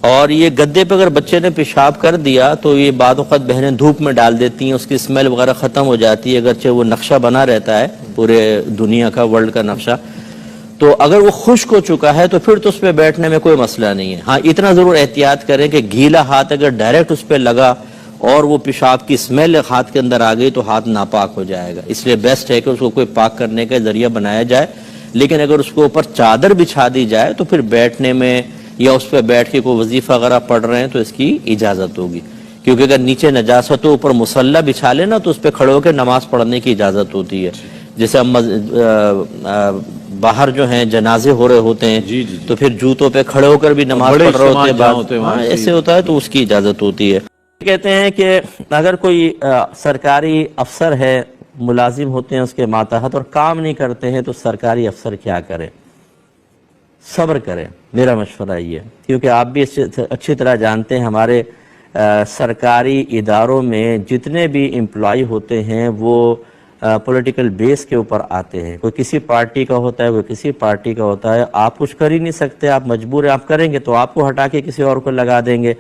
اور یہ گدے پہ اگر بچے نے پیشاب کر دیا تو یہ بعض اوقات بہنیں دھوپ میں ڈال دیتی ہیں، اس کی اسمیل وغیرہ ختم ہو جاتی ہے، اگرچہ وہ نقشہ بنا رہتا ہے پورے دنیا کا، ورلڈ کا نقشہ. تو اگر وہ خشک ہو چکا ہے تو پھر تو اس پہ بیٹھنے میں کوئی مسئلہ نہیں ہے. ہاں اتنا ضرور احتیاط کریں کہ گیلا ہاتھ اگر ڈائریکٹ اس پہ لگا اور وہ پیشاب کی اسمیل ہاتھ کے اندر آ گئی تو ہاتھ ناپاک ہو جائے گا. اس لیے بیسٹ ہے کہ اس کو کوئی پاک کرنے کا ذریعہ بنایا جائے. لیکن اگر اس کو اوپر چادر بچھا دی جائے تو پھر بیٹھنے میں یا اس پہ بیٹھ کے کوئی وظیفہ وغیرہ پڑھ رہے ہیں تو اس کی اجازت ہوگی. کیونکہ اگر نیچے نجاست ہو اوپر مصلی بچھا لینا تو اس پہ کھڑے ہو کے نماز پڑھنے کی اجازت ہوتی ہے. جیسے ہم باہر جو ہیں جنازے ہو رہے ہوتے ہیں تو پھر جوتوں پہ کھڑے ہو کر بھی نماز پڑھ رہے ہوتے ہیں، ایسے ہوتا ہے تو اس کی اجازت ہوتی ہے. کہتے ہیں کہ اگر کوئی سرکاری افسر ہے، ملازم ہوتے ہیں اس کے ماتحت اور کام نہیں کرتے ہیں تو سرکاری افسر کیا کرے؟ صبر کریں. میرا مشورہ یہ ہے، کیونکہ آپ بھی اچھی طرح جانتے ہیں ہمارے سرکاری اداروں میں جتنے بھی امپلائی ہوتے ہیں وہ پولیٹیکل بیس کے اوپر آتے ہیں. کوئی کسی پارٹی کا ہوتا ہے، کوئی کسی پارٹی کا ہوتا ہے. آپ کچھ کر ہی نہیں سکتے، آپ مجبور ہیں. آپ کریں گے تو آپ کو ہٹا کے کسی اور کو لگا دیں گے.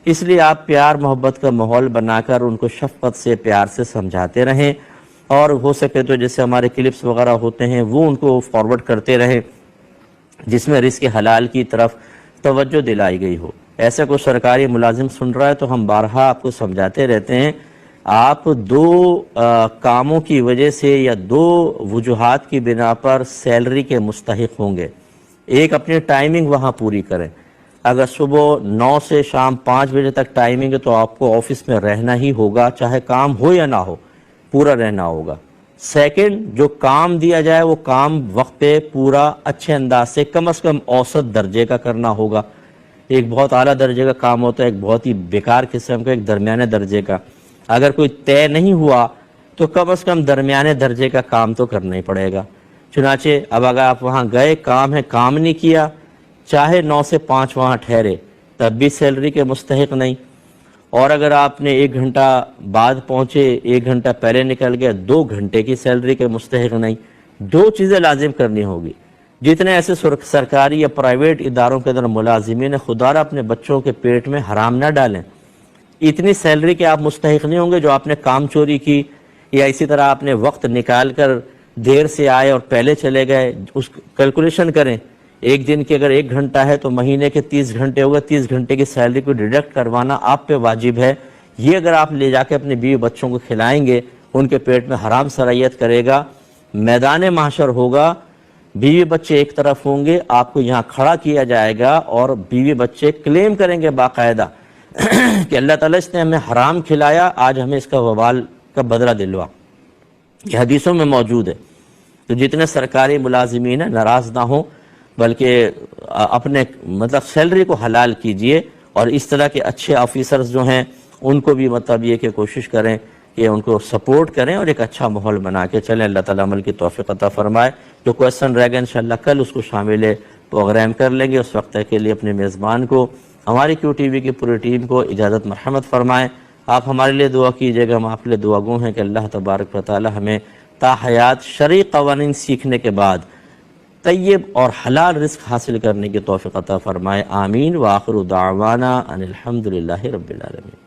اس لیے آپ پیار محبت کا ماحول بنا کر ان کو شفقت سے پیار سے سمجھاتے رہیں، اور ہو سکے تو جیسے ہمارے کلپس وغیرہ ہوتے ہیں وہ ان کو فارورڈ کرتے رہیں جس میں رزق حلال کی طرف توجہ دلائی گئی ہو. ایسا کوئی سرکاری ملازم سن رہا ہے تو ہم بارہا آپ کو سمجھاتے رہتے ہیں، آپ دو کاموں کی وجہ سے یا دو وجوہات کی بنا پر سیلری کے مستحق ہوں گے. ایک، اپنی ٹائمنگ وہاں پوری کریں. اگر صبح 9 سے شام 5 بجے تک ٹائمنگ ہے تو آپ کو آفس میں رہنا ہی ہوگا، چاہے کام ہو یا نہ ہو، پورا رہنا ہوگا. سیکنڈ، جو کام دیا جائے وہ کام وقت پہ پورا اچھے انداز سے کم از کم اوسط درجے کا کرنا ہوگا. ایک بہت اعلیٰ درجے کا کام ہوتا ہے، ایک بہت ہی بیکار قسم کا، ایک درمیانے درجے کا. اگر کوئی طے نہیں ہوا تو کم از کم درمیانے درجے کا کام تو کرنا ہی پڑے گا. چنانچہ اب اگر آپ وہاں گئے، کام ہے، کام نہیں کیا، چاہے 9 سے 5 وہاں ٹھہرے، تب بھی سیلری کے مستحق نہیں. اور اگر آپ نے 1 گھنٹہ بعد پہنچے، 1 گھنٹہ پہلے نکل گیا، 2 گھنٹے کی سیلری کے مستحق نہیں. 2 چیزیں لازم کرنی ہوگی. جتنے ایسے سرکاری یا پرائیویٹ اداروں کے اندر ملازمین خدا را اپنے بچوں کے پیٹ میں حرام نہ ڈالیں. اتنی سیلری کے آپ مستحق نہیں ہوں گے جو آپ نے کام چوری کی، یا اسی طرح آپ نے وقت نکال کر دیر سے آئے اور پہلے چلے گئے. اس کیلکولیشن کریں، ایک دن کے اگر 1 گھنٹہ ہے تو مہینے کے 30 گھنٹے ہوگا، 30 گھنٹے کی سیلری کو ڈیڈکٹ کروانا آپ پہ واجب ہے. یہ اگر آپ لے جا کے اپنے بیوی بچوں کو کھلائیں گے، ان کے پیٹ میں حرام سرایت کرے گا، میدان محشر ہوگا، بیوی بچے ایک طرف ہوں گے، آپ کو یہاں کھڑا کیا جائے گا اور بیوی بچے کلیم کریں گے باقاعدہ کہ اللہ تعالیٰ اس نے ہمیں حرام کھلایا، آج ہمیں اس کا وبال کا بدلہ دلوا. یہ حدیثوں میں موجود ہے. تو جتنے سرکاری ملازمین ہیں ناراض نہ ہوں، بلکہ اپنے سیلری کو حلال کیجئے، اور اس طرح کے اچھے آفیسرز جو ہیں ان کو بھی یہ کہ کوشش کریں کہ ان کو سپورٹ کریں اور ایک اچھا ماحول بنا کے چلیں. اللہ تعالیٰ عمل کی توفیق عطا فرمائے. جو کویسچن رہ گا انشاءاللہ کل اس کو شامل پروگرام کر لیں گے. اس وقت کے لیے اپنے میزبان کو، ہماری کیو ٹی وی کی پوری ٹیم کو اجازت مرحمت فرمائیں. آپ ہمارے لیے دعا کیجئے گا، ہم آپ کے لیے دعا گو ہیں کہ اللہ تبارک و تعالی ہمیں تا حیات شرعی قوانین سیکھنے کے بعد طیب اور حلال رزق حاصل کرنے کی توفیق عطا فرمائے. آمین. وآخر دعوانا ان الحمدللہ رب العالمین.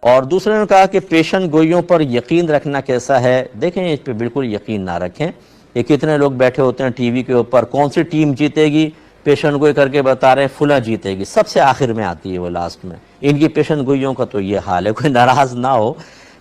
اور دوسرے نے کہا کہ پیشن گوئیوں پر یقین رکھنا کیسا ہے؟ دیکھیں اس پہ بالکل یقین نہ رکھیں. یہ کتنے لوگ بیٹھے ہوتے ہیں ٹی وی کے اوپر، کون سی ٹیم جیتے گی پیشن گوئی کر کے بتا رہے ہیں فلاں جیتے گی، سب سے آخر میں آتی ہے وہ لاسٹ میں. ان کی پیشن گوئیوں کا تو یہ حال ہے. کوئی ناراض نہ ہو،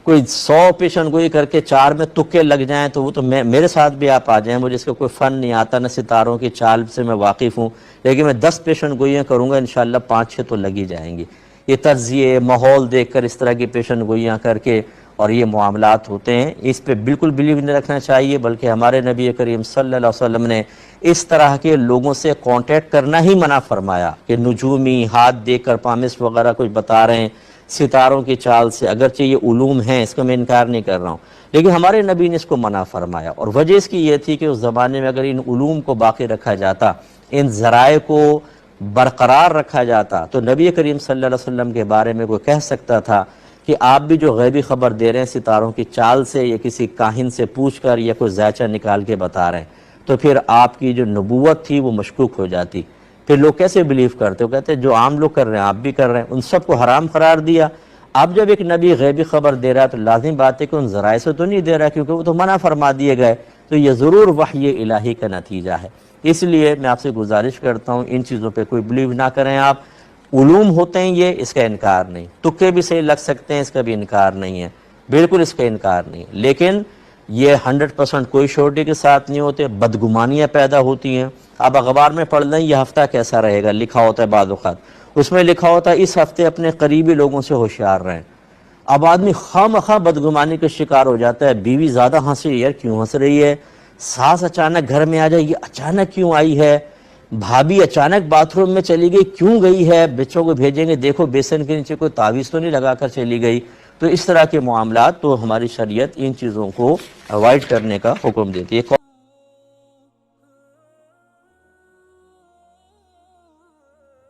کوئی 100 پیشن گوئی کر کے 4 میں تکے لگ جائیں تو وہ تو میرے ساتھ بھی آپ آ جائیں. مجھے اس کا کوئی فن نہیں آتا، نہ ستاروں کی چال سے میں واقف ہوں، لیکن میں 10 پیشن گوئیاں کروں گا انشاءاللہ 5-6 تو لگی جائیں گی. یہ تجزیے ماحول دیکھ کر اس طرح کی پیشن گوئیاں کر کے اور یہ معاملات ہوتے ہیں، اس پہ بالکل بلیو نہیں رکھنا چاہیے. بلکہ ہمارے نبی کریم صلی اللہ علیہ وسلم نے اس طرح کے لوگوں سے کانٹیکٹ کرنا ہی منع فرمایا کہ نجومی ہاتھ دیکھ کر پامس وغیرہ کچھ بتا رہے ہیں ستاروں کی چال سے. اگرچہ یہ علوم ہیں، اس کا میں انکار نہیں کر رہا ہوں، لیکن ہمارے نبی نے اس کو منع فرمایا. اور وجہ اس کی یہ تھی کہ اس زمانے میں اگر ان علوم کو باقی رکھا جاتا، ان ذرائع کو برقرار رکھا جاتا، تو نبی کریم صلی اللہ علیہ وسلم کے بارے میں کوئی کہہ سکتا تھا کہ آپ بھی جو غیبی خبر دے رہے ہیں ستاروں کی چال سے یا کسی کاہن سے پوچھ کر یا کوئی ذائچہ نکال کے بتا رہے ہیں، تو پھر آپ کی جو نبوت تھی وہ مشکوک ہو جاتی. پھر لوگ کیسے بلیو کرتے؟ وہ کہتے ہیں جو عام لوگ کر رہے ہیں آپ بھی کر رہے ہیں، ان سب کو حرام قرار دیا. اب جب ایک نبی غیبی خبر دے رہا ہے تو لازم بات ہے کہ ان ذرائع سے تو نہیں دے رہا، کیونکہ وہ تو منع فرما دیے گئے. تو یہ ضرور وحی الہی کا نتیجہ ہے. اس لیے میں آپ سے گزارش کرتا ہوں ان چیزوں پہ کوئی بلیو نہ کریں آپ. علوم ہوتے ہیں یہ، اس کا انکار نہیں. تکے بھی صحیح لگ سکتے ہیں، اس کا بھی انکار نہیں ہے، بالکل اس کا انکار نہیں. لیکن یہ 100% کوئی شورٹی کے ساتھ نہیں ہوتے، بدگمانیاں پیدا ہوتی ہیں. اب اخبار میں پڑھ لیں یہ ہفتہ کیسا رہے گا، لکھا ہوتا ہے بعض اوقات، اس میں لکھا ہوتا ہے اس ہفتے اپنے قریبی لوگوں سے ہوشیار رہیں. اب آدمی خواہ مخواہ بدگمانی کا شکار ہو جاتا ہے. بیوی زیادہ ہنسی، یار کیوں ہنس رہی ہے؟ ساس اچانک گھر میں آ جائے، یہ اچانک کیوں آئی ہے؟ بھابھی اچانک باتھ روم میں چلی گئی، کیوں گئی ہے؟ بچوں کو بھیجیں گے، دیکھو بیسن کے نیچے کوئی تعویذ تو نہیں لگا کر چلی گئی. تو اس طرح کے معاملات تو ہماری شریعت ان چیزوں کو اوائڈ کرنے کا حکم دیتی ہے.